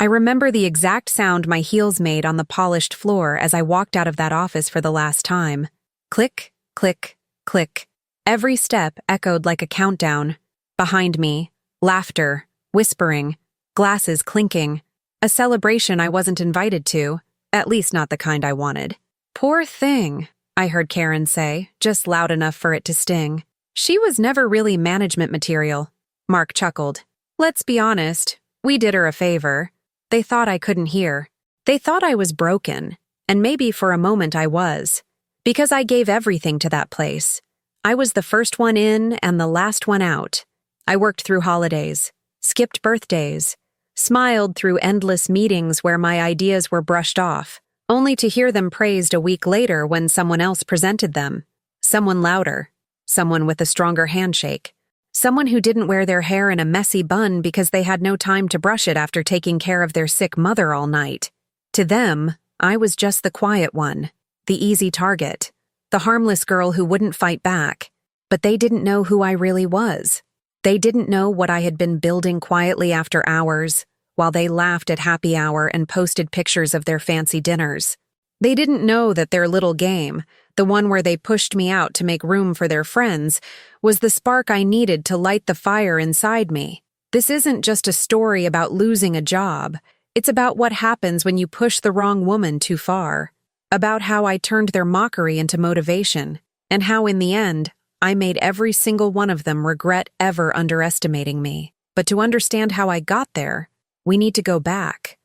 I remember the exact sound my heels made on the polished floor as I walked out of that office for the last time. Click, click, click. Every step echoed like a countdown. Behind me, laughter, whispering, glasses clinking. A celebration I wasn't invited to, at least not the kind I wanted. "Poor thing," I heard Karen say, just loud enough for it to sting. "She was never really management material." Mark chuckled. "Let's be honest, we did her a favor." They thought I couldn't hear. They thought I was broken, and maybe for a moment I was. Because I gave everything to that place. I was the first one in and the last one out. I worked through holidays, skipped birthdays, smiled through endless meetings where my ideas were brushed off, only to hear them praised a week later when someone else presented them. Someone louder, someone with a stronger handshake. Someone who didn't wear their hair in a messy bun because they had no time to brush it after taking care of their sick mother all night. To them, I was just the quiet one, the easy target, the harmless girl who wouldn't fight back. But they didn't know who I really was. They didn't know what I had been building quietly after hours, while they laughed at happy hour and posted pictures of their fancy dinners. They didn't know that their little game, the one where they pushed me out to make room for their friends, was the spark I needed to light the fire inside me. This isn't just a story about losing a job. It's about what happens when you push the wrong woman too far. About how I turned their mockery into motivation, and how in the end, I made every single one of them regret ever underestimating me. But to understand how I got there, we need to go back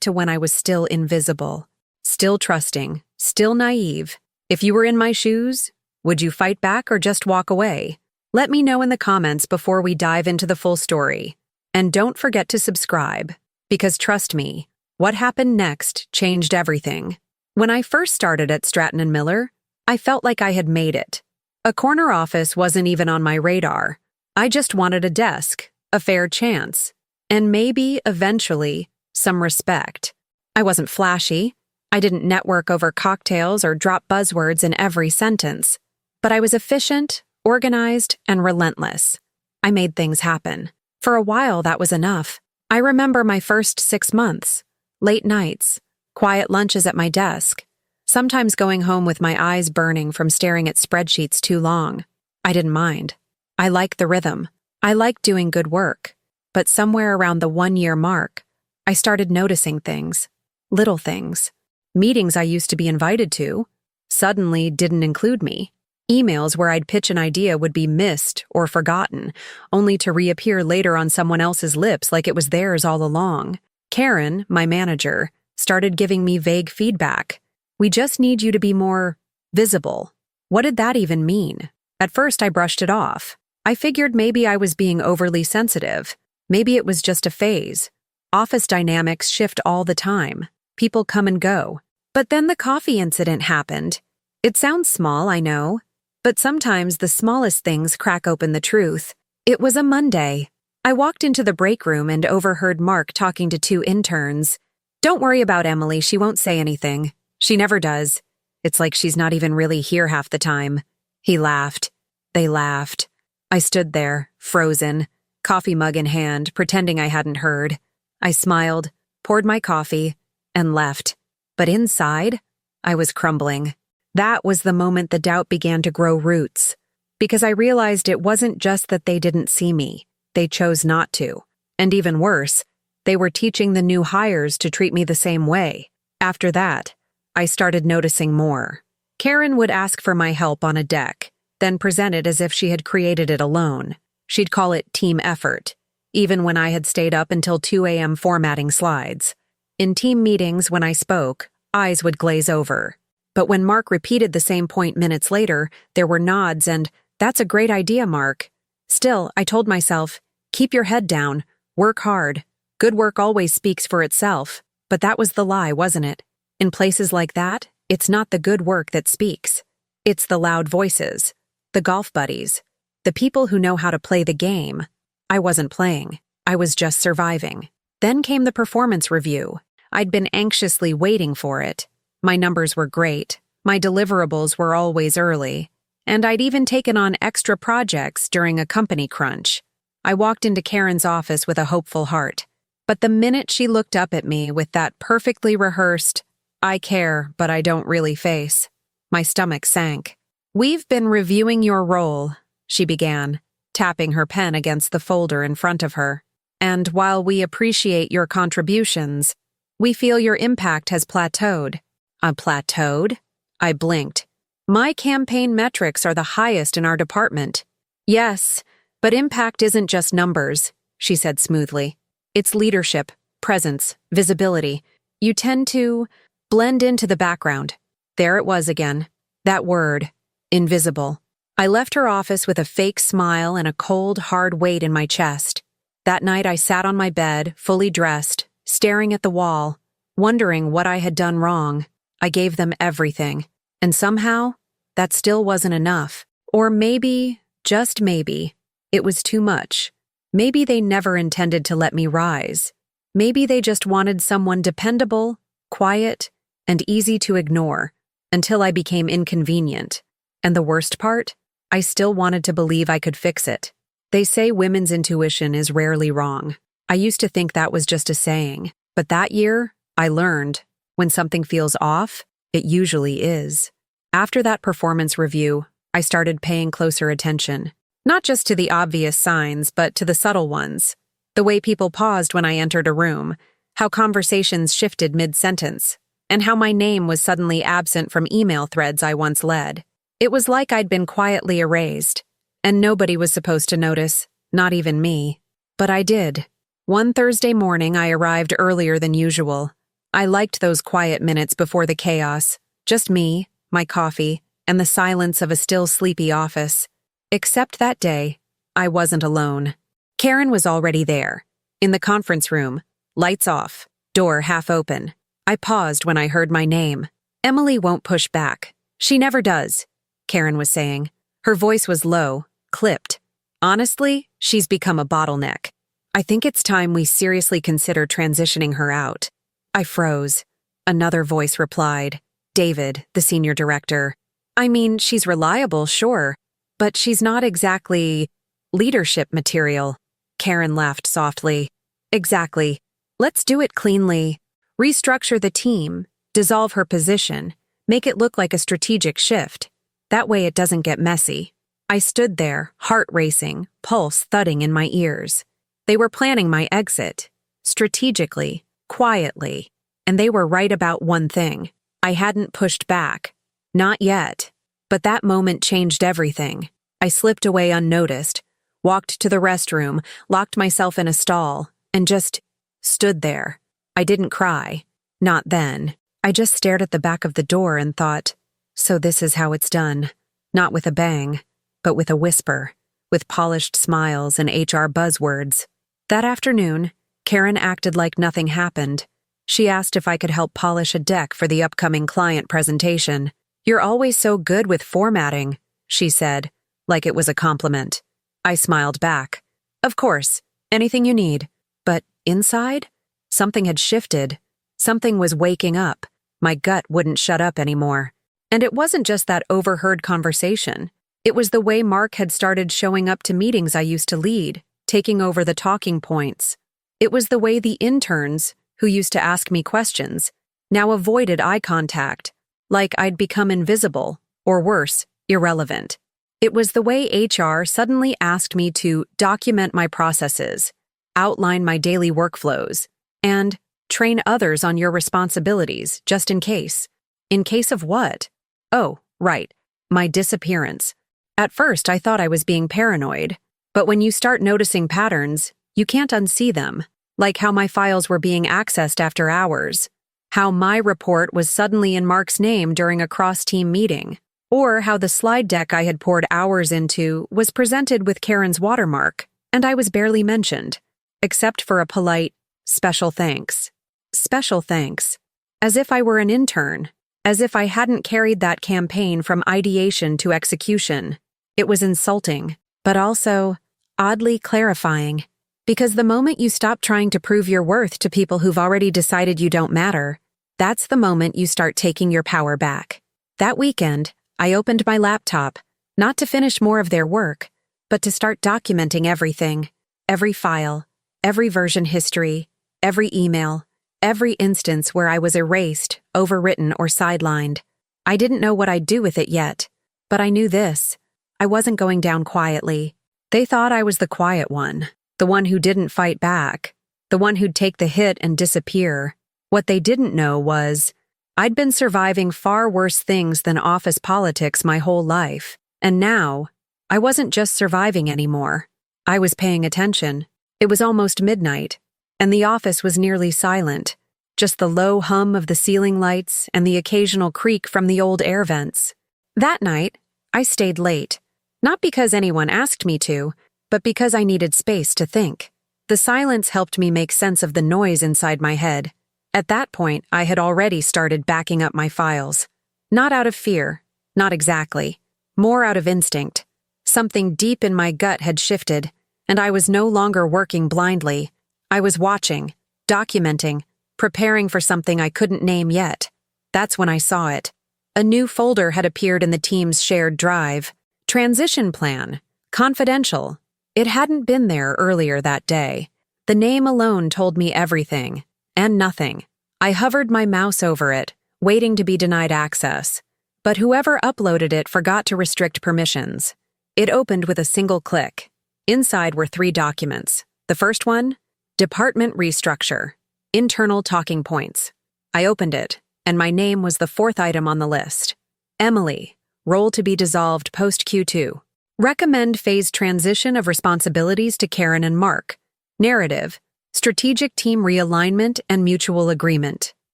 to when I was still invisible, still trusting, still naive. If you were in my shoes, would you fight back or just walk away? Let me know in the comments before we dive into the full story. And don't forget to subscribe, because trust me, what happened next changed everything. When I first started at Stratton & Miller, I felt like I had made it. A corner office wasn't even on my radar. I just wanted a desk, a fair chance, and maybe, eventually, some respect. I wasn't flashy. I didn't network over cocktails or drop buzzwords in every sentence. But I was efficient, organized, and relentless. I made things happen. For a while, that was enough. I remember my first 6 months. Late nights, quiet lunches at my desk, sometimes going home with my eyes burning from staring at spreadsheets too long. I didn't mind. I liked the rhythm. I liked doing good work. But somewhere around the 1-year mark, I started noticing things. Little things. Meetings I used to be invited to suddenly didn't include me. Emails where I'd pitch an idea would be missed or forgotten, only to reappear later on someone else's lips like it was theirs all along. Karen, my manager, started giving me vague feedback. "We just need you to be more visible." What did that even mean? At first, I brushed it off. I figured maybe I was being overly sensitive. Maybe it was just a phase. Office dynamics shift all the time. People come and go. But then the coffee incident happened. It sounds small, I know, but sometimes the smallest things crack open the truth. It was a Monday. I walked into the break room and overheard Mark talking to 2 interns. "Don't worry about Emily, she won't say anything. She never does. It's like she's not even really here half the time." He laughed. They laughed. I stood there, frozen, coffee mug in hand, pretending I hadn't heard. I smiled, poured my coffee, and left. But inside, I was crumbling. That was the moment the doubt began to grow roots. Because I realized it wasn't just that they didn't see me. They chose not to. And even worse, they were teaching the new hires to treat me the same way. After that, I started noticing more. Karen would ask for my help on a deck, then present it as if she had created it alone. She'd call it team effort, even when I had stayed up until 2 a.m. formatting slides. In team meetings, when I spoke, eyes would glaze over. But when Mark repeated the same point minutes later, there were nods and, "That's a great idea, Mark." Still, I told myself, keep your head down, work hard. Good work always speaks for itself. But that was the lie, wasn't it? In places like that, it's not the good work that speaks. It's the loud voices, the golf buddies, the people who know how to play the game. I wasn't playing. I was just surviving. Then came the performance review. I'd been anxiously waiting for it. My numbers were great. My deliverables were always early. And I'd even taken on extra projects during a company crunch. I walked into Karen's office with a hopeful heart. But the minute she looked up at me with that perfectly rehearsed, "I care, but I don't really" face, my stomach sank. "We've been reviewing your role," she began, tapping her pen against the folder in front of her. "And while we appreciate your contributions, we feel your impact has plateaued." Plateaued? I blinked. "My campaign metrics are the highest in our department." "Yes, but impact isn't just numbers," she said smoothly. "It's leadership, presence, visibility. You tend to blend into the background." There it was again. That word, invisible. I left her office with a fake smile and a cold, hard weight in my chest. That night I sat on my bed, fully dressed, staring at the wall, wondering what I had done wrong. I gave them everything. And somehow, that still wasn't enough. Or maybe, just maybe, it was too much. Maybe they never intended to let me rise. Maybe they just wanted someone dependable, quiet, and easy to ignore, until I became inconvenient. And the worst part? I still wanted to believe I could fix it. They say women's intuition is rarely wrong. I used to think that was just a saying. But that year, I learned, when something feels off, it usually is. After that performance review, I started paying closer attention. Not just to the obvious signs, but to the subtle ones. The way people paused when I entered a room, how conversations shifted mid-sentence, and how my name was suddenly absent from email threads I once led. It was like I'd been quietly erased, and nobody was supposed to notice, not even me. But I did. One Thursday morning, I arrived earlier than usual. I liked those quiet minutes before the chaos, just me, my coffee, and the silence of a still sleepy office. Except that day, I wasn't alone. Karen was already there, in the conference room, lights off, door half open. I paused when I heard my name. "Emily won't push back. She never does," Karen was saying. Her voice was low, clipped. "Honestly, she's become a bottleneck. I think it's time we seriously consider transitioning her out." I froze. Another voice replied, David, the senior director. "I mean, she's reliable, sure, but she's not exactly leadership material." Karen laughed softly. "Exactly. Let's do it cleanly. Restructure the team, dissolve her position, make it look like a strategic shift. That way it doesn't get messy." I stood there, heart racing, pulse thudding in my ears. They were planning my exit, strategically, quietly, and they were right about one thing. I hadn't pushed back. Not yet. But that moment changed everything. I slipped away unnoticed, walked to the restroom, locked myself in a stall, and just stood there. I didn't cry. Not then. I just stared at the back of the door and thought, so this is how it's done. Not with a bang, but with a whisper, with polished smiles and HR buzzwords. That afternoon, Karen acted like nothing happened. She asked if I could help polish a deck for the upcoming client presentation. "You're always so good with formatting," she said, like it was a compliment. I smiled back. "Of course, anything you need." But inside, something had shifted. Something was waking up. My gut wouldn't shut up anymore. And it wasn't just that overheard conversation. It was the way Mark had started showing up to meetings I used to lead, taking over the talking points. It was the way the interns, who used to ask me questions, now avoided eye contact, like I'd become invisible, or worse, irrelevant. It was the way HR suddenly asked me to document my processes, outline my daily workflows, and train others on your responsibilities, just in case. In case of what? Oh, right, my disappearance. At first, I thought I was being paranoid, but when you start noticing patterns, you can't unsee them, like how my files were being accessed after hours, how my report was suddenly in Mark's name during a cross-team meeting, or how the slide deck I had poured hours into was presented with Karen's watermark, and I was barely mentioned, except for a polite, special thanks. Special thanks. As if I were an intern, as if I hadn't carried that campaign from ideation to execution. It was insulting, but also oddly clarifying. Because the moment you stop trying to prove your worth to people who've already decided you don't matter, that's the moment you start taking your power back. That weekend, I opened my laptop, not to finish more of their work, but to start documenting everything. Every file, every version history, every email, every instance where I was erased, overwritten, or sidelined. I didn't know what I'd do with it yet, but I knew this. I wasn't going down quietly. They thought I was the quiet one, the one who didn't fight back, the one who'd take the hit and disappear. What they didn't know was, I'd been surviving far worse things than office politics my whole life, and now, I wasn't just surviving anymore. I was paying attention. It was almost midnight, and the office was nearly silent, just the low hum of the ceiling lights and the occasional creak from the old air vents. That night, I stayed late, not because anyone asked me to, but because I needed space to think. The silence helped me make sense of the noise inside my head. At that point, I had already started backing up my files. Not out of fear, not exactly, more out of instinct. Something deep in my gut had shifted, and I was no longer working blindly. I was watching, documenting, preparing for something I couldn't name yet. That's when I saw it. A new folder had appeared in the team's shared drive. Transition Plan. Confidential. It hadn't been there earlier that day. The name alone told me everything, and nothing. I hovered my mouse over it, waiting to be denied access. But whoever uploaded it forgot to restrict permissions. It opened with a single click. Inside were 3 documents. The first one, Department Restructure, Internal Talking Points. I opened it, and my name was the 4th item on the list. Emily, role to be dissolved post Q2. Recommend phased transition of responsibilities to Karen and Mark. Narrative, strategic team realignment and mutual agreement.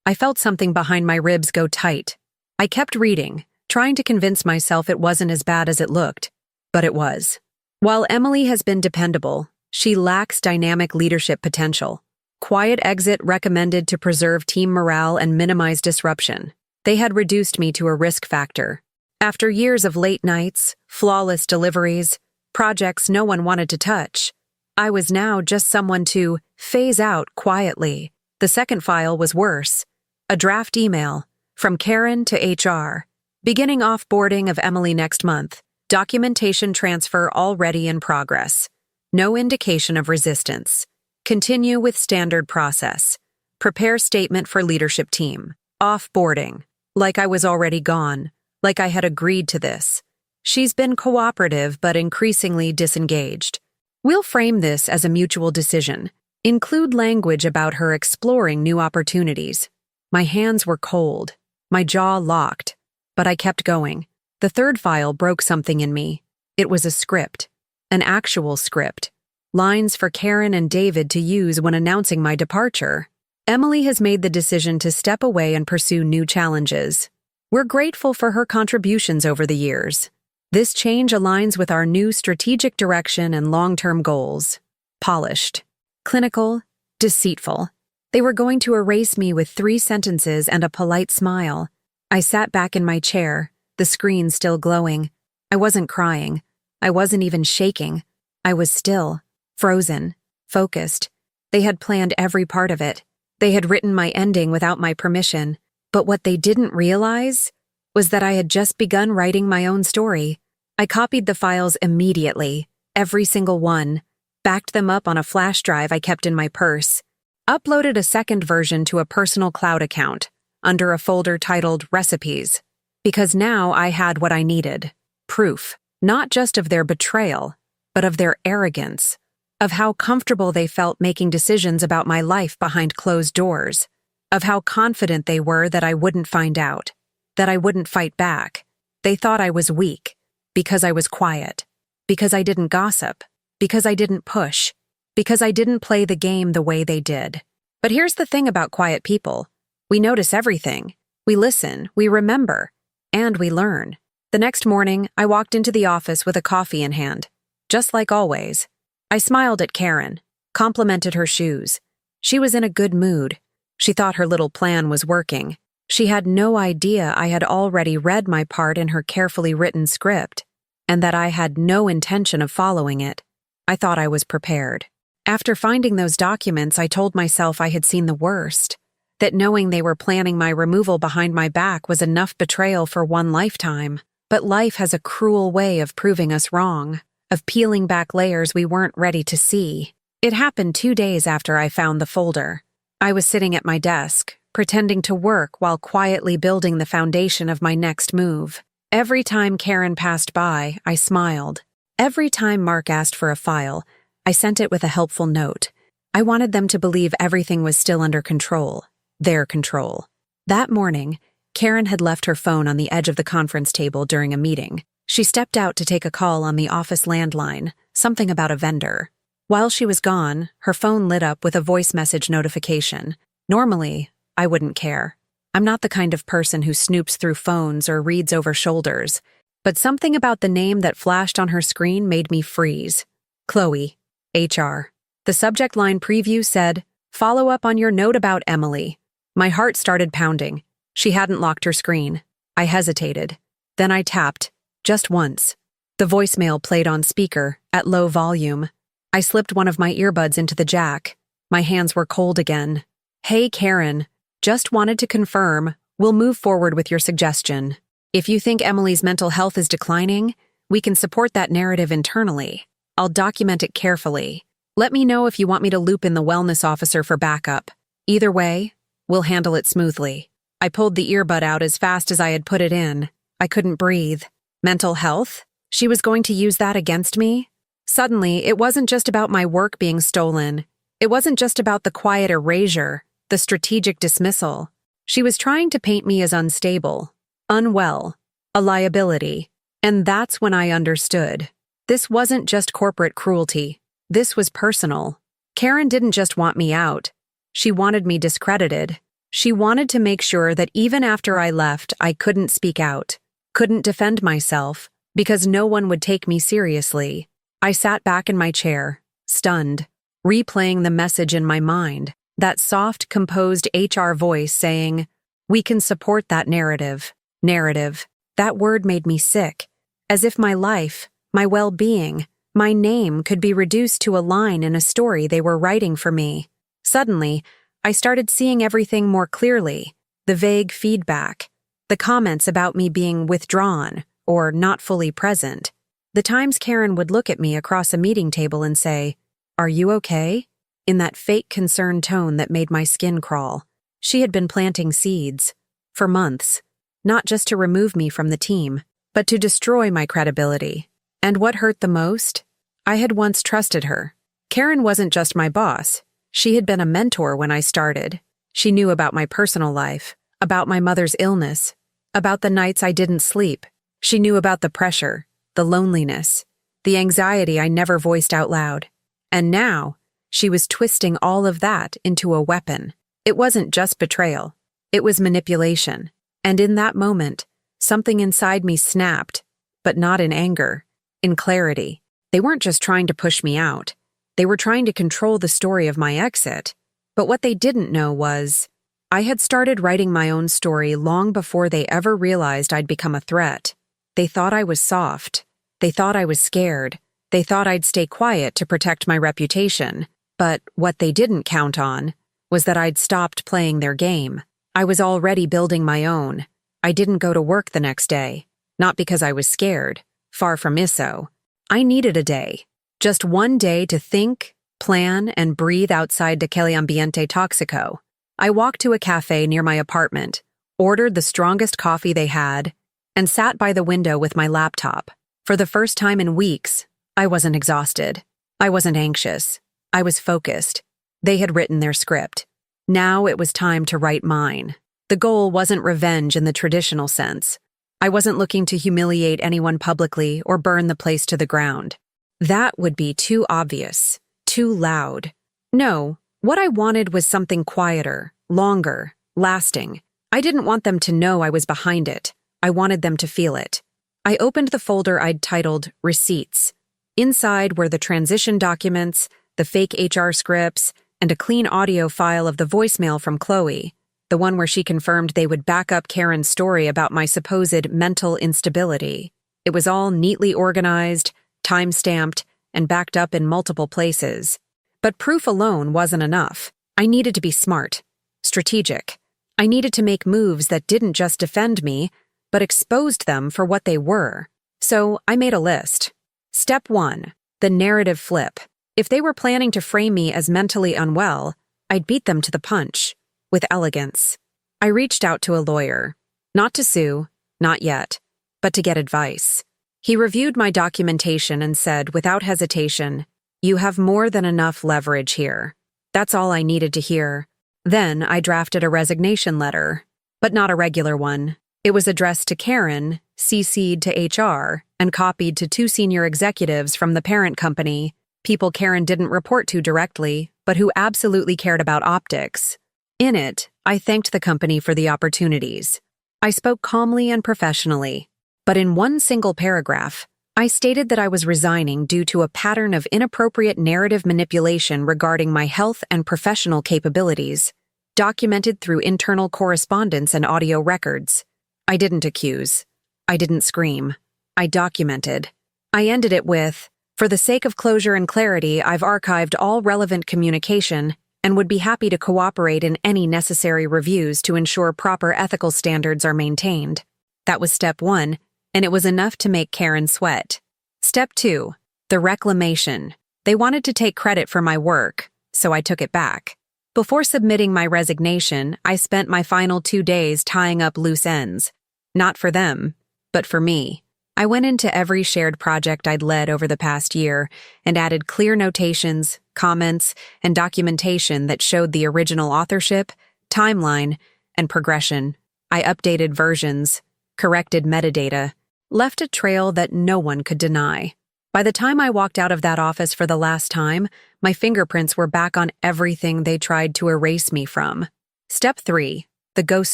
I felt something behind my ribs go tight. I kept reading, trying to convince myself it wasn't as bad as it looked. But it was. While Emily has been dependable, she lacks dynamic leadership potential. Quiet exit recommended to preserve team morale and minimize disruption. They had reduced me to a risk factor. After years of late nights, flawless deliveries, projects no one wanted to touch, I was now just someone to phase out quietly. The second file was worse. A draft email from Karen to HR. Beginning offboarding of Emily next month. Documentation transfer already in progress. No indication of resistance. Continue with standard process. Prepare statement for leadership team. Offboarding. Like I was already gone. Like I had agreed to this. She's been cooperative but increasingly disengaged. We'll frame this as a mutual decision. Include language about her exploring new opportunities. My hands were cold. My jaw locked. But I kept going. The third file broke something in me. It was a script. An actual script. Lines for Karen and David to use when announcing my departure. Emily has made the decision to step away and pursue new challenges. We're grateful for her contributions over the years. This change aligns with our new strategic direction and long-term goals. Polished. Clinical. Deceitful. They were going to erase me with 3 sentences and a polite smile. I sat back in my chair, the screen still glowing. I wasn't crying. I wasn't even shaking. I was still, frozen, focused. They had planned every part of it. They had written my ending without my permission. But what they didn't realize was that I had just begun writing my own story. I copied the files immediately, every single one, backed them up on a flash drive I kept in my purse, uploaded a second version to a personal cloud account, under a folder titled Recipes. Because now I had what I needed. Proof, not just of their betrayal, but of their arrogance, of how comfortable they felt making decisions about my life behind closed doors, of how confident they were that I wouldn't find out, that I wouldn't fight back. They thought I was weak, because I was quiet, because I didn't gossip, because I didn't push, because I didn't play the game the way they did. But here's the thing about quiet people. We notice everything. We listen, we remember, and we learn. The next morning, I walked into the office with a coffee in hand. Just like always. I smiled at Karen, complimented her shoes. She was in a good mood. She thought her little plan was working. She had no idea I had already read my part in her carefully written script, and that I had no intention of following it. I thought I was prepared. After finding those documents, I told myself I had seen the worst. That knowing they were planning my removal behind my back was enough betrayal for one lifetime. But life has a cruel way of proving us wrong, of peeling back layers we weren't ready to see. It happened 2 days after I found the folder. I was sitting at my desk, pretending to work while quietly building the foundation of my next move. Every time Karen passed by, I smiled. Every time Mark asked for a file, I sent it with a helpful note. I wanted them to believe everything was still under control. Their control. That morning, Karen had left her phone on the edge of the conference table during a meeting. She stepped out to take a call on the office landline, something about a vendor. While she was gone, her phone lit up with a voice message notification. Normally, I wouldn't care. I'm not the kind of person who snoops through phones or reads over shoulders. But something about the name that flashed on her screen made me freeze. Chloe, HR. The subject line preview said, "Follow up on your note about Emily." My heart started pounding. She hadn't locked her screen. I hesitated. Then I tapped, just once. The voicemail played on speaker, at low volume. I slipped one of my earbuds into the jack. My hands were cold again. "Hey, Karen. Just wanted to confirm, we'll move forward with your suggestion. If you think Emily's mental health is declining, we can support that narrative internally. I'll document it carefully. Let me know if you want me to loop in the wellness officer for backup. Either way, we'll handle it smoothly." I pulled the earbud out as fast as I had put it in. I couldn't breathe. Mental health? She was going to use that against me? Suddenly, it wasn't just about my work being stolen. It wasn't just about the quiet erasure, the strategic dismissal. She was trying to paint me as unstable, unwell, a liability. And that's when I understood. This wasn't just corporate cruelty. This was personal. Karen didn't just want me out. She wanted me discredited. She wanted to make sure that even after I left, I couldn't speak out, couldn't defend myself, because no one would take me seriously. I sat back in my chair, stunned, replaying the message in my mind, that soft, composed HR voice saying, "We can support that narrative." Narrative. That word made me sick, as if my life, my well-being, my name could be reduced to a line in a story they were writing for me. Suddenly, I started seeing everything more clearly. The vague feedback, the comments about me being withdrawn or not fully present, the times Karen would look at me across a meeting table and say, "Are you okay?" in that fake concerned tone that made my skin crawl. She had been planting seeds, for months, not just to remove me from the team, but to destroy my credibility. And what hurt the most? I had once trusted her. Karen wasn't just my boss. She had been a mentor when I started. She knew about my personal life, about my mother's illness, about the nights I didn't sleep. She knew about the pressure, the loneliness, the anxiety I never voiced out loud. And now, she was twisting all of that into a weapon. It wasn't just betrayal. It was manipulation. And in that moment, something inside me snapped, but not in anger, in clarity. They weren't just trying to push me out. They were trying to control the story of my exit. But what they didn't know was, I had started writing my own story long before they ever realized I'd become a threat. They thought I was soft. They thought I was scared. They thought I'd stay quiet to protect my reputation. But what they didn't count on was that I'd stopped playing their game. I was already building my own. I didn't go to work the next day. Not because I was scared. Far from so. I needed a day. Just one day to think, plan, and breathe outside de aquel ambiente toxico. I walked to a cafe near my apartment, ordered the strongest coffee they had, and sat by the window with my laptop. For the first time in weeks, I wasn't exhausted. I wasn't anxious. I was focused. They had written their script. Now it was time to write mine. The goal wasn't revenge in the traditional sense. I wasn't looking to humiliate anyone publicly or burn the place to the ground. That would be too obvious, too loud. No, what I wanted was something quieter, longer, lasting. I didn't want them to know I was behind it. I wanted them to feel it. I opened the folder I'd titled Receipts. Inside were the transition documents, the fake HR scripts, and a clean audio file of the voicemail from Chloe, the one where she confirmed they would back up Karen's story about my supposed mental instability. It was all neatly organized, time-stamped, and backed up in multiple places. But proof alone wasn't enough. I needed to be smart, strategic. I needed to make moves that didn't just defend me, but exposed them for what they were. So I made a list. Step 1, the narrative flip. If they were planning to frame me as mentally unwell, I'd beat them to the punch, with elegance. I reached out to a lawyer. Not to sue, not yet, but to get advice. He reviewed my documentation and said, without hesitation, "You have more than enough leverage here." That's all I needed to hear. Then I drafted a resignation letter, but not a regular one. It was addressed to Karen, CC'd to HR, and copied to 2 senior executives from the parent company, people Karen didn't report to directly, but who absolutely cared about optics. In it, I thanked the company for the opportunities. I spoke calmly and professionally, but in one single paragraph, I stated that I was resigning due to a pattern of inappropriate narrative manipulation regarding my health and professional capabilities, documented through internal correspondence and audio records. I didn't accuse. I didn't scream. I documented. I ended it with, "For the sake of closure and clarity, I've archived all relevant communication and would be happy to cooperate in any necessary reviews to ensure proper ethical standards are maintained." That was step 1, and it was enough to make Karen sweat. Step 2, the reclamation. They wanted to take credit for my work, so I took it back. Before submitting my resignation, I spent my final 2 days tying up loose ends. Not for them, but for me. I went into every shared project I'd led over the past year and added clear notations, comments, and documentation that showed the original authorship, timeline, and progression. I updated versions, corrected metadata, left a trail that no one could deny. By the time I walked out of that office for the last time, my fingerprints were back on everything they tried to erase me from. Step 3, the ghost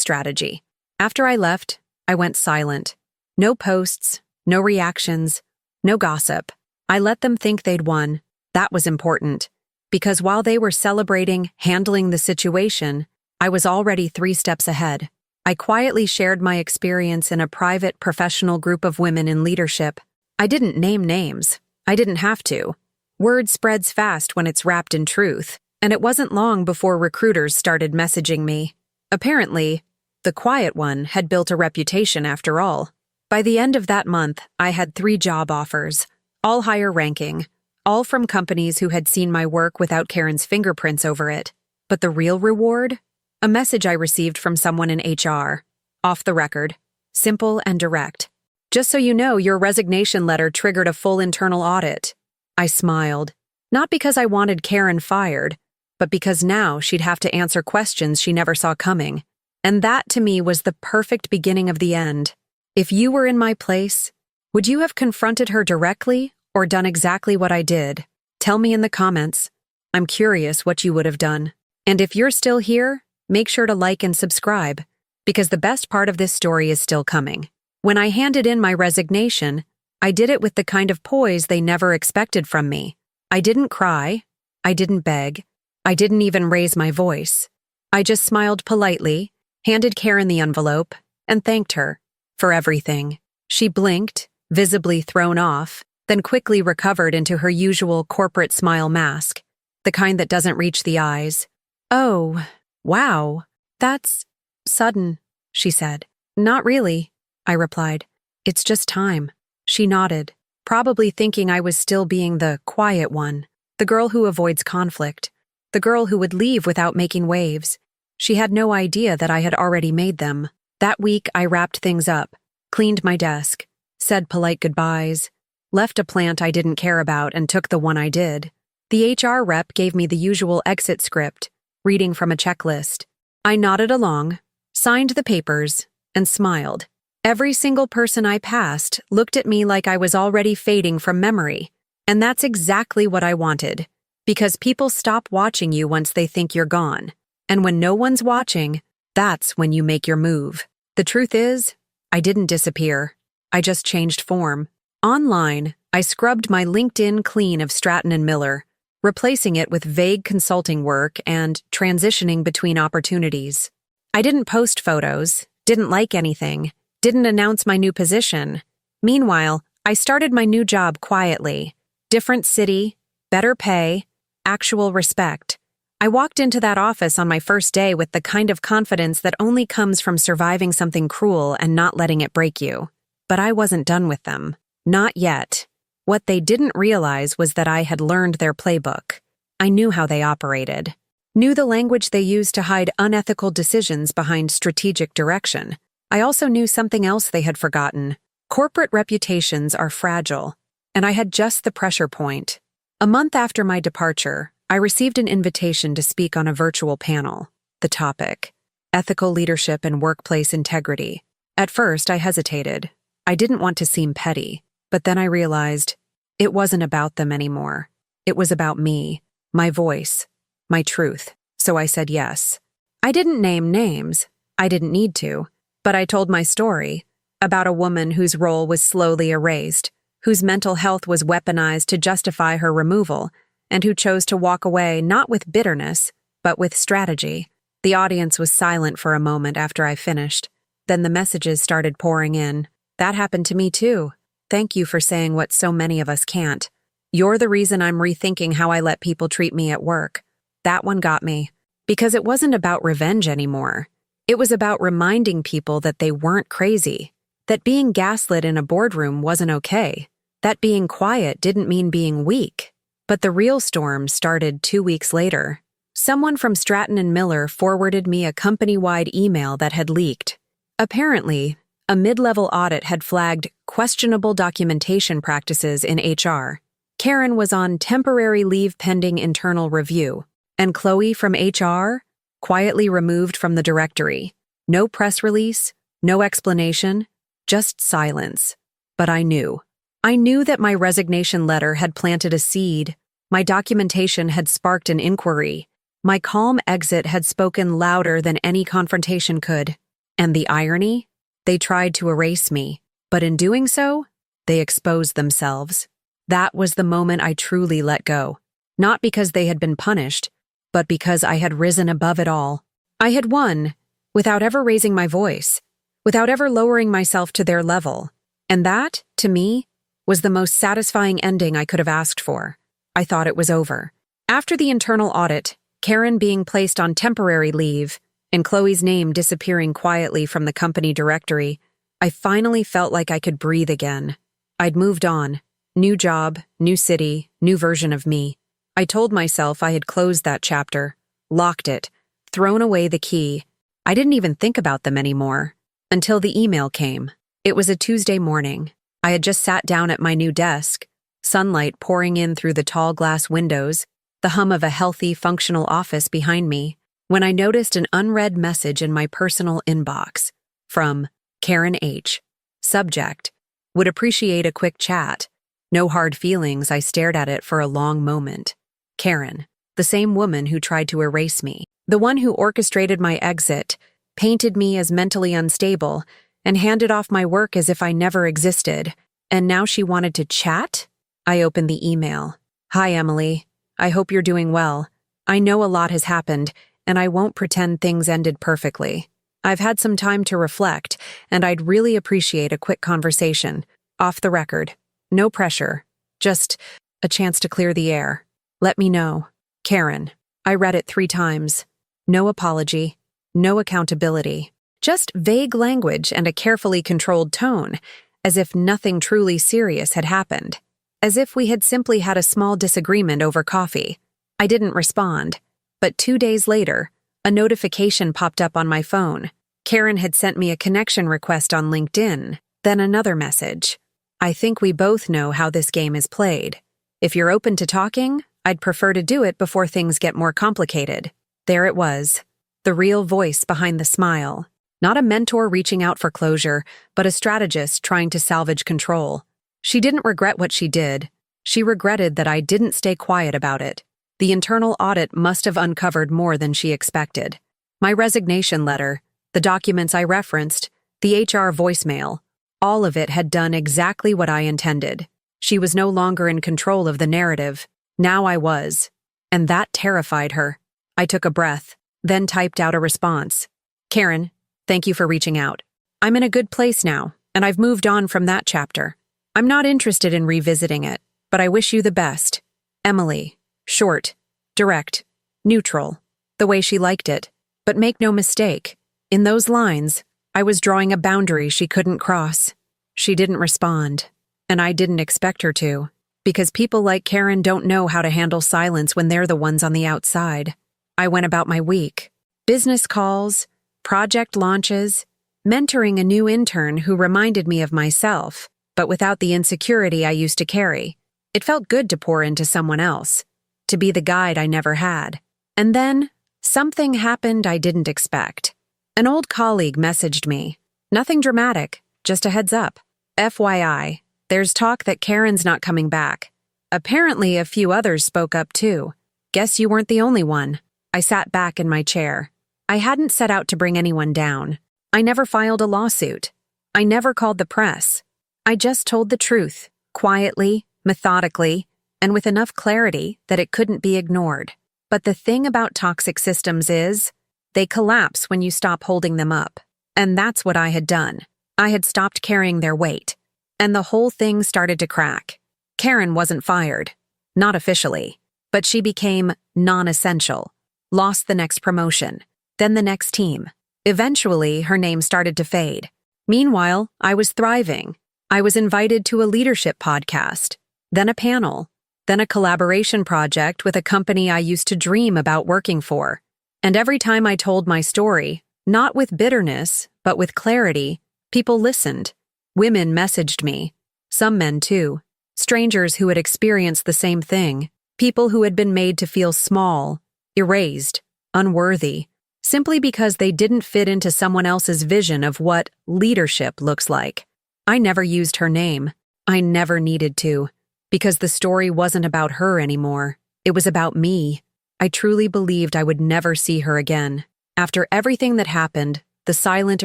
strategy. After I left, I went silent. No posts, no reactions, no gossip. I let them think they'd won. That was important, because while they were celebrating handling the situation, I was already 3 steps ahead. I quietly shared my experience in a private, professional group of women in leadership. I didn't name names. I didn't have to. Word spreads fast when it's wrapped in truth, and it wasn't long before recruiters started messaging me. Apparently, the quiet one had built a reputation after all. By the end of that month, I had 3 job offers, all higher ranking, all from companies who had seen my work without Karen's fingerprints over it. But the real reward? A message I received from someone in HR. Off the record. Simple and direct. "Just so you know, your resignation letter triggered a full internal audit." I smiled. Not because I wanted Karen fired, but because now she'd have to answer questions she never saw coming. And that, to me, was the perfect beginning of the end. If you were in my place, would you have confronted her directly or done exactly what I did? Tell me in the comments. I'm curious what you would have done. And if you're still here, make sure to like and subscribe, because the best part of this story is still coming. When I handed in my resignation, I did it with the kind of poise they never expected from me. I didn't cry. I didn't beg. I didn't even raise my voice. I just smiled politely, handed Karen the envelope, and thanked her for everything. She blinked, visibly thrown off, then quickly recovered into her usual corporate smile mask, the kind that doesn't reach the eyes. "Oh, wow, that's sudden," she said. "Not really," I replied. "It's just time." She nodded, probably thinking I was still being the quiet one, the girl who avoids conflict, the girl who would leave without making waves. She had no idea that I had already made them. That week, I wrapped things up, cleaned my desk, said polite goodbyes, left a plant I didn't care about and took the one I did. The HR rep gave me the usual exit script, reading from a checklist. I nodded along, signed the papers, and smiled. Every single person I passed looked at me like I was already fading from memory. And that's exactly what I wanted, because people stop watching you once they think you're gone. And when no one's watching, that's when you make your move. The truth is, I didn't disappear. I just changed form. Online, I scrubbed my LinkedIn clean of Stratton and Miller, replacing it with vague consulting work and transitioning between opportunities. I didn't post photos, didn't like anything, didn't announce my new position. Meanwhile, I started my new job quietly. Different city, better pay, actual respect. I walked into that office on my first day with the kind of confidence that only comes from surviving something cruel and not letting it break you. But I wasn't done with them. Not yet. What they didn't realize was that I had learned their playbook. I knew how they operated. Knew the language they used to hide unethical decisions behind strategic direction. I also knew something else they had forgotten. Corporate reputations are fragile, and I had just the pressure point. A month after my departure, I received an invitation to speak on a virtual panel. The topic: ethical leadership and workplace integrity. At first, I hesitated. I didn't want to seem petty, but then I realized it wasn't about them anymore. It was about me, my voice, my truth. So I said yes. I didn't name names. I didn't need to. But I told my story about a woman whose role was slowly erased, whose mental health was weaponized to justify her removal, and who chose to walk away not with bitterness, but with strategy. The audience was silent for a moment after I finished. Then the messages started pouring in. That happened to me too. Thank you for saying what so many of us can't. You're the reason I'm rethinking how I let people treat me at work. That one got me. Because it wasn't about revenge anymore. It was about reminding people that they weren't crazy. That being gaslit in a boardroom wasn't okay. That being quiet didn't mean being weak. But the real storm started 2 weeks later. Someone from Stratton & Miller forwarded me a company-wide email that had leaked. Apparently, a mid-level audit had flagged questionable documentation practices in HR. Karen was on temporary leave pending internal review, and Chloe from HR quietly removed from the directory. No press release, no explanation, just silence. But I knew. I knew that my resignation letter had planted a seed. My documentation had sparked an inquiry. My calm exit had spoken louder than any confrontation could. And the irony? They tried to erase me, but in doing so, they exposed themselves. That was the moment I truly let go. Not because they had been punished, but because I had risen above it all. I had won, without ever raising my voice, without ever lowering myself to their level. And that, to me, was the most satisfying ending I could have asked for. I thought it was over. After the internal audit, Karen being placed on temporary leave, and Chloe's name disappearing quietly from the company directory, I finally felt like I could breathe again. I'd moved on. New job, new city, new version of me. I told myself I had closed that chapter, locked it, thrown away the key. I didn't even think about them anymore. Until the email came. It was a Tuesday morning. I had just sat down at my new desk, sunlight pouring in through the tall glass windows, the hum of a healthy, functional office behind me, when I noticed an unread message in my personal inbox from Karen H. Subject: would appreciate a quick chat. No hard feelings. I stared at it for a long moment. Karen, the same woman who tried to erase me, the one who orchestrated my exit, painted me as mentally unstable, and handed off my work as if I never existed. And now she wanted to chat? I opened the email. Hi, Emily. I hope you're doing well. I know a lot has happened, and I won't pretend things ended perfectly. I've had some time to reflect, and I'd really appreciate a quick conversation, off the record. No pressure, just a chance to clear the air. Let me know. Karen. I read it 3 times. No apology, no accountability, just vague language and a carefully controlled tone, as if nothing truly serious had happened, as if we had simply had a small disagreement over coffee. I didn't respond, but 2 days later, a notification popped up on my phone. Karen had sent me a connection request on LinkedIn, then another message. I think we both know how this game is played. If you're open to talking, I'd prefer to do it before things get more complicated. There it was, the real voice behind the smile. Not a mentor reaching out for closure, but a strategist trying to salvage control. She didn't regret what she did. She regretted that I didn't stay quiet about it. The internal audit must have uncovered more than she expected. My resignation letter, the documents I referenced, the HR voicemail, all of it had done exactly what I intended. She was no longer in control of the narrative. Now I was. And that terrified her. I took a breath, then typed out a response. Karen, thank you for reaching out. I'm in a good place now, and I've moved on from that chapter. I'm not interested in revisiting it, but I wish you the best. Emily. Short, direct, neutral, the way she liked it. But make no mistake, in those lines, I was drawing a boundary she couldn't cross. She didn't respond, and I didn't expect her to, because people like Karen don't know how to handle silence when they're the ones on the outside. I went about my week. Business calls, project launches, mentoring a new intern who reminded me of myself, but without the insecurity I used to carry. It felt good to pour into someone else, to be the guide I never had. And then, something happened I didn't expect. An old colleague messaged me. Nothing dramatic, just a heads up. FYI, there's talk that Karen's not coming back. Apparently, a few others spoke up too. Guess you weren't the only one. I sat back in my chair. I hadn't set out to bring anyone down. I never filed a lawsuit. I never called the press. I just told the truth, quietly, methodically, and with enough clarity that it couldn't be ignored. But the thing about toxic systems is, they collapse when you stop holding them up. And that's what I had done. I had stopped carrying their weight. And the whole thing started to crack. Karen wasn't fired. Not officially. But she became non-essential. Lost the next promotion. Then the next team. Eventually, her name started to fade. Meanwhile, I was thriving. I was invited to a leadership podcast, then a panel, then a collaboration project with a company I used to dream about working for. And every time I told my story, not with bitterness, but with clarity, people listened. Women messaged me. Some men too. Strangers who had experienced the same thing. People who had been made to feel small, erased, unworthy, simply because they didn't fit into someone else's vision of what leadership looks like. I never used her name. I never needed to, because the story wasn't about her anymore. It was about me. I truly believed I would never see her again. After everything that happened, the silent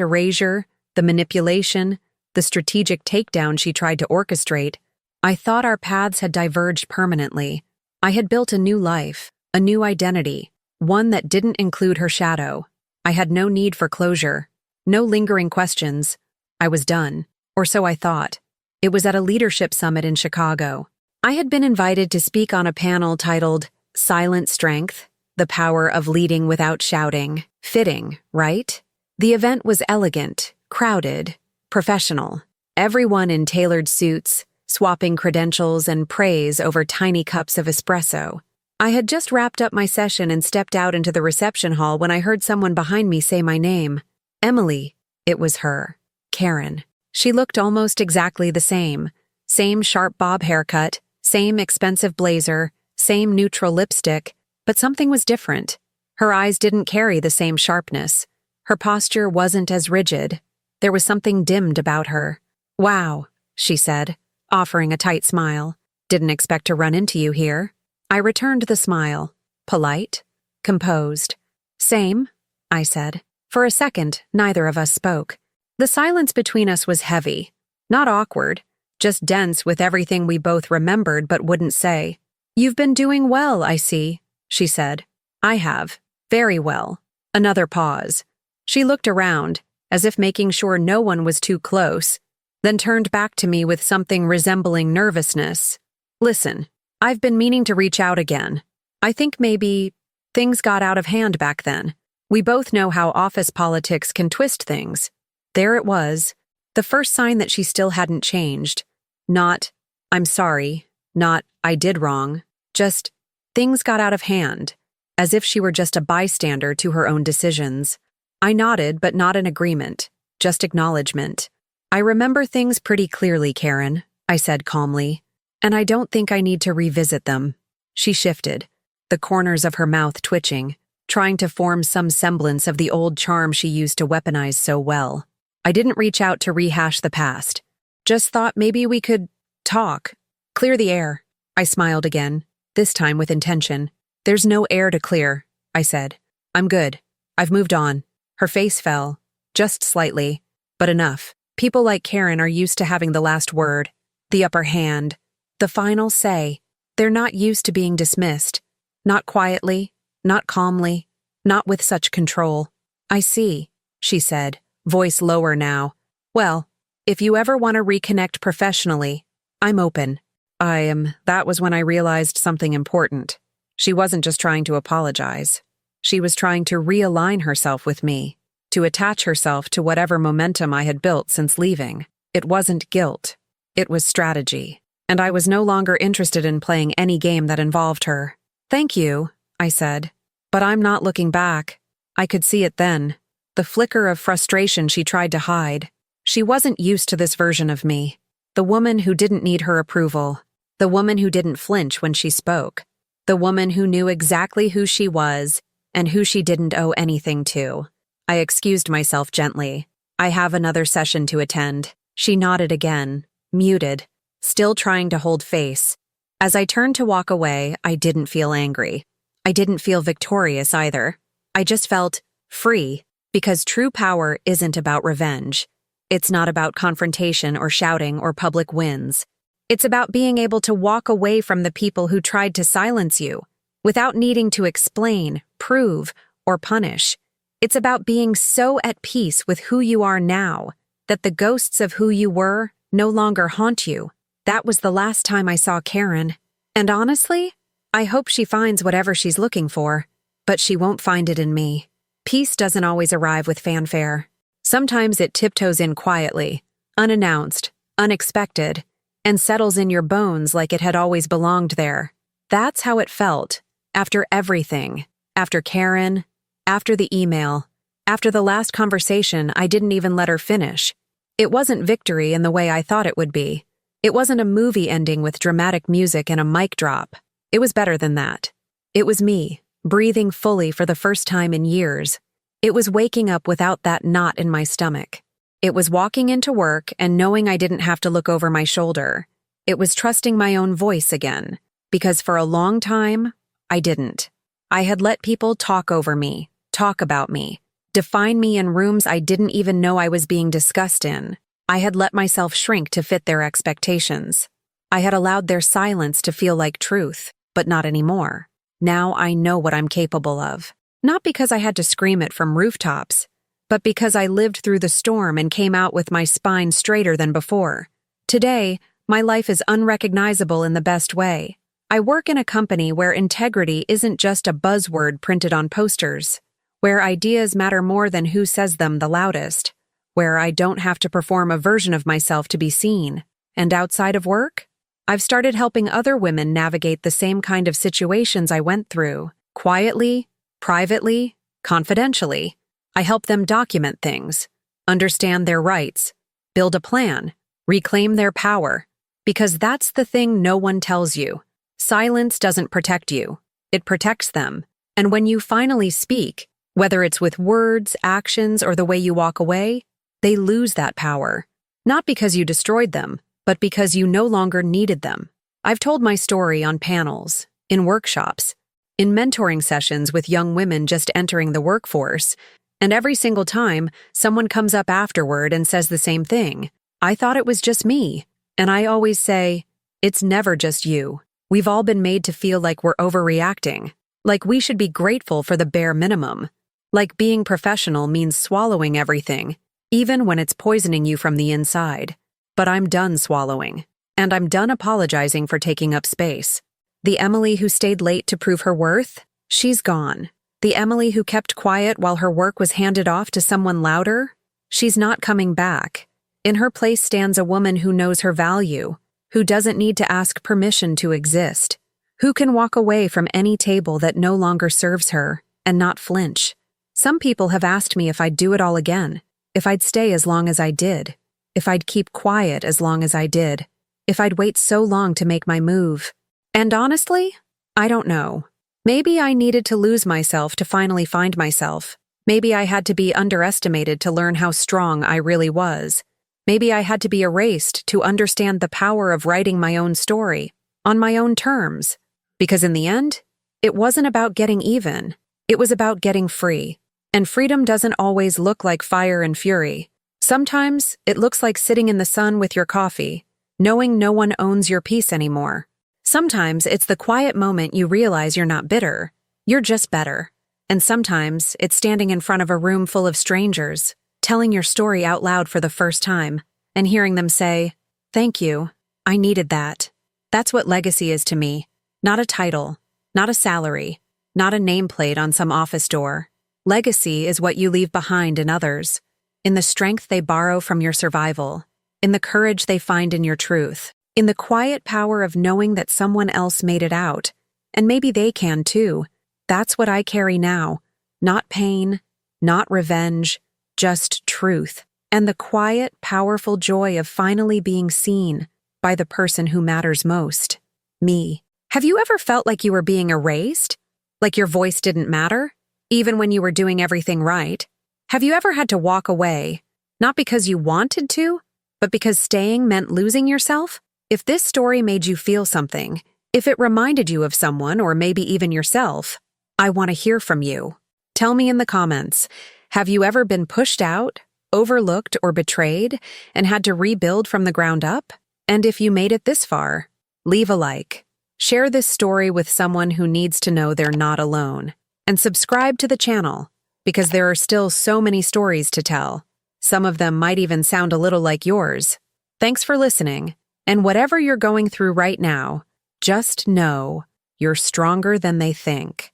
erasure, the manipulation, the strategic takedown she tried to orchestrate, I thought our paths had diverged permanently. I had built a new life, a new identity, one that didn't include her shadow. I had no need for closure, no lingering questions. I was done, or so I thought. It was at a leadership summit in Chicago. I had been invited to speak on a panel titled Silent Strength, The Power of Leading Without Shouting. Fitting, right? The event was elegant, crowded, professional. Everyone in tailored suits, swapping credentials and praise over tiny cups of espresso. I had just wrapped up my session and stepped out into the reception hall when I heard someone behind me say my name. Emily. It was her. Karen. She looked almost exactly the same. Same sharp bob haircut, same expensive blazer, same neutral lipstick, but something was different. Her eyes didn't carry the same sharpness. Her posture wasn't as rigid. There was something dimmed about her. Wow, she said, offering a tight smile. Didn't expect to run into you here. I returned the smile. Polite, composed. Same, I said. For a second, neither of us spoke. The silence between us was heavy. Not awkward, just dense with everything we both remembered but wouldn't say. You've been doing well, I see, she said. I have. Very well. Another pause. She looked around, as if making sure no one was too close, then turned back to me with something resembling nervousness. Listen, I've been meaning to reach out again. I think maybe things got out of hand back then. We both know how office politics can twist things. There it was, the first sign that she still hadn't changed. Not, I'm sorry, not, I did wrong, just, things got out of hand, as if she were just a bystander to her own decisions. I nodded, but not in agreement, just acknowledgement. I remember things pretty clearly, Karen, I said calmly, and I don't think I need to revisit them. She shifted, the corners of her mouth twitching, trying to form some semblance of the old charm she used to weaponize so well. I didn't reach out to rehash the past. Just thought maybe we could talk, clear the air. I smiled again, this time with intention. There's no air to clear, I said. I'm good. I've moved on. Her face fell, just slightly, but enough. People like Karen are used to having the last word, the upper hand, the final say. They're not used to being dismissed. Not quietly, not calmly, not with such control. I see, she said, voice lower now. Well, if you ever want to reconnect professionally, I'm open. That was when I realized something important. She wasn't just trying to apologize. She was trying to realign herself with me, to attach herself to whatever momentum I had built since leaving. It wasn't guilt. It was strategy. And I was no longer interested in playing any game that involved her. Thank you, I said. But I'm not looking back. I could see it then. The flicker of frustration she tried to hide. She wasn't used to this version of me. The woman who didn't need her approval. The woman who didn't flinch when she spoke. The woman who knew exactly who she was and who she didn't owe anything to. I excused myself gently. I have another session to attend. She nodded again, muted, still trying to hold face. As I turned to walk away, I didn't feel angry. I didn't feel victorious either. I just felt free, because true power isn't about revenge. It's not about confrontation or shouting or public wins. It's about being able to walk away from the people who tried to silence you, without needing to explain, prove, or punish. It's about being so at peace with who you are now, that the ghosts of who you were no longer haunt you. That was the last time I saw Karen. And honestly, I hope she finds whatever she's looking for, but she won't find it in me. Peace doesn't always arrive with fanfare. Sometimes it tiptoes in quietly, unannounced, unexpected, and settles in your bones like it had always belonged there. That's how it felt, after everything, after Karen, after the email, after the last conversation I didn't even let her finish. It wasn't victory in the way I thought it would be. It wasn't a movie ending with dramatic music and a mic drop. It was better than that. It was me, breathing fully for the first time in years. It was waking up without that knot in my stomach. It was walking into work and knowing I didn't have to look over my shoulder. It was trusting my own voice again, because for a long time, I didn't. I had let people talk over me, talk about me, define me in rooms I didn't even know I was being discussed in. I had let myself shrink to fit their expectations. I had allowed their silence to feel like truth, but not anymore. Now I know what I'm capable of. Not because I had to scream it from rooftops, but because I lived through the storm and came out with my spine straighter than before. Today, my life is unrecognizable in the best way. I work in a company where integrity isn't just a buzzword printed on posters, where ideas matter more than who says them the loudest, where I don't have to perform a version of myself to be seen. And outside of work, I've started helping other women navigate the same kind of situations I went through, quietly, privately, confidentially. I help them document things, understand their rights, build a plan, reclaim their power, because that's the thing no one tells you. Silence doesn't protect you, it protects them. And when you finally speak, whether it's with words, actions, or the way you walk away, they lose that power. Not because you destroyed them, but because you no longer needed them. I've told my story on panels, in workshops, in mentoring sessions with young women just entering the workforce, and every single time, someone comes up afterward and says the same thing. I thought it was just me. And I always say, it's never just you. We've all been made to feel like we're overreacting, like we should be grateful for the bare minimum, like being professional means swallowing everything, even when it's poisoning you from the inside. But I'm done swallowing, and I'm done apologizing for taking up space. The Emily who stayed late to prove her worth, she's gone. The Emily who kept quiet while her work was handed off to someone louder, she's not coming back. In her place stands a woman who knows her value, who doesn't need to ask permission to exist, who can walk away from any table that no longer serves her and not flinch. Some people have asked me if I'd do it all again, if I'd stay as long as I did, if I'd keep quiet as long as I did, if I'd wait so long to make my move. And honestly, I don't know. Maybe I needed to lose myself to finally find myself. Maybe I had to be underestimated to learn how strong I really was. Maybe I had to be erased to understand the power of writing my own story, on my own terms. Because in the end, it wasn't about getting even. It was about getting free. And freedom doesn't always look like fire and fury. Sometimes it looks like sitting in the sun with your coffee, knowing no one owns your peace anymore. Sometimes it's the quiet moment you realize you're not bitter, you're just better. And sometimes it's standing in front of a room full of strangers, telling your story out loud for the first time, and hearing them say, "Thank you, I needed that." That's what legacy is to me. Not a title, not a salary, not a nameplate on some office door. Legacy is what you leave behind in others, in the strength they borrow from your survival, in the courage they find in your truth, in the quiet power of knowing that someone else made it out, and maybe they can too, That's what I carry now. Not pain, not revenge, just truth. And the quiet, powerful joy of finally being seen by the person who matters most. Me. Have you ever felt like you were being erased? Like your voice didn't matter? Even when you were doing everything right? Have you ever had to walk away? Not because you wanted to, but because staying meant losing yourself? If this story made you feel something, if it reminded you of someone or maybe even yourself, I want to hear from you. Tell me in the comments, have you ever been pushed out, overlooked, or betrayed and had to rebuild from the ground up? And if you made it this far, leave a like. Share this story with someone who needs to know they're not alone. And subscribe to the channel, because there are still so many stories to tell. Some of them might even sound a little like yours. Thanks for listening, and whatever you're going through right now, just know you're stronger than they think.